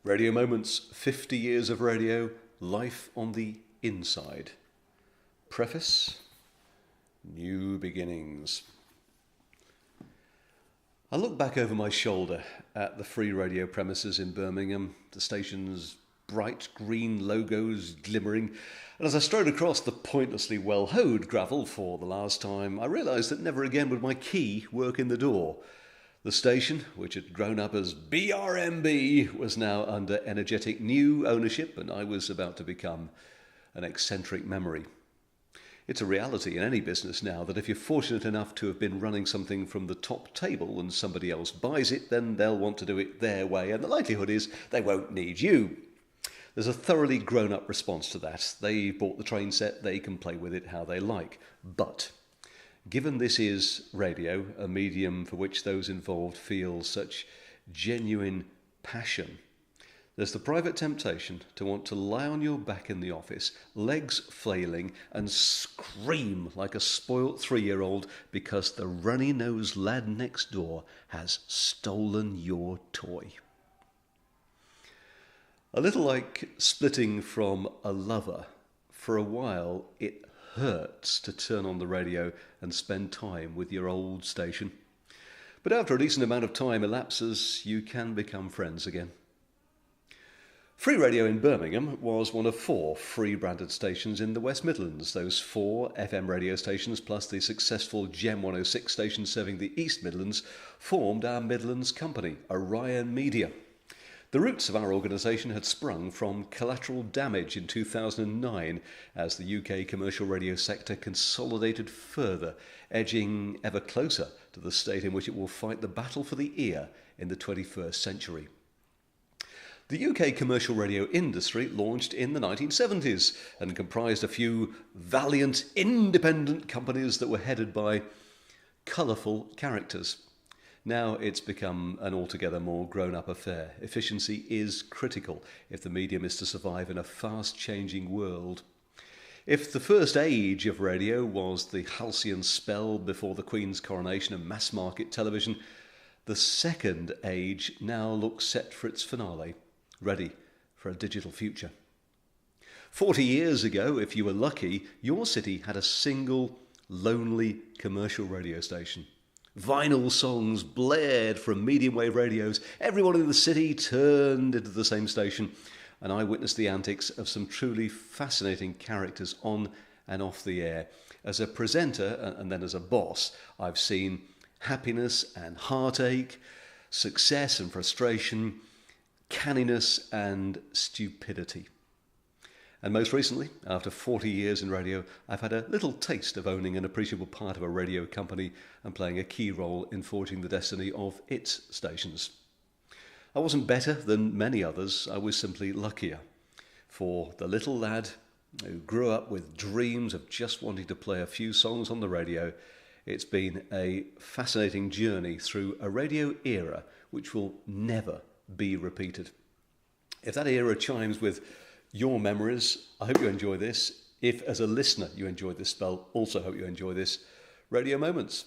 Radio Moments, 50 years of radio, life on the inside. Preface, new beginnings. I look back over my shoulder at the Free Radio premises in Birmingham, the station's bright green logos glimmering, and as I strode across the pointlessly well-hoed gravel for the last time, I realised that never again would my key work in the door. The station, which had grown up as BRMB, was now under energetic new ownership, and I was about to become an eccentric memory. It's a reality in any business now that if you're fortunate enough to have been running something from the top table and somebody else buys it, then they'll want to do it their way, and the likelihood is they won't need you. There's a thoroughly grown-up response to that. They bought the train set, they can play with it how they like. But given this is radio, a medium for which those involved feel such genuine passion, there's the private temptation to want to lie on your back in the office, legs flailing, and scream like a spoilt 3-year-old because the runny-nosed lad next door has stolen your toy. A little like splitting from a lover. For a while, it hurts to turn on the radio and spend time with your old station. But after a decent amount of time elapses, you can become friends again. Free Radio in Birmingham was one of 4 free branded stations in the West Midlands. Those 4 FM radio stations plus the successful Gem 106 station serving the East Midlands formed our Midlands company, Orion Media. The roots of our organisation had sprung from collateral damage in 2009 as the UK commercial radio sector consolidated further, edging ever closer to the state in which it will fight the battle for the ear in the 21st century. The UK commercial radio industry launched in the 1970s and comprised a few valiant independent companies that were headed by colourful characters. Now it's become an altogether more grown-up affair. Efficiency is critical if the medium is to survive in a fast-changing world. If the first age of radio was the halcyon spell before the Queen's coronation and mass-market television, the second age now looks set for its finale, ready for a digital future. 40 years ago, if you were lucky, your city had a single, lonely commercial radio station. Vinyl songs blared from medium wave radios. Everyone in the city turned into the same station, and I witnessed the antics of some truly fascinating characters on and off the air. As a presenter and then as a boss, I've seen happiness and heartache, success and frustration, canniness and stupidity. And most recently, after 40 years in radio, I've had a little taste of owning an appreciable part of a radio company and playing a key role in forging the destiny of its stations. I wasn't better than many others, I was simply luckier. For the little lad who grew up with dreams of just wanting to play a few songs on the radio, it's been a fascinating journey through a radio era which will never be repeated. If that era chimes with your memories, I hope you enjoy this. If as a listener you enjoyed this spell, also hope you enjoy this. Radio Moments.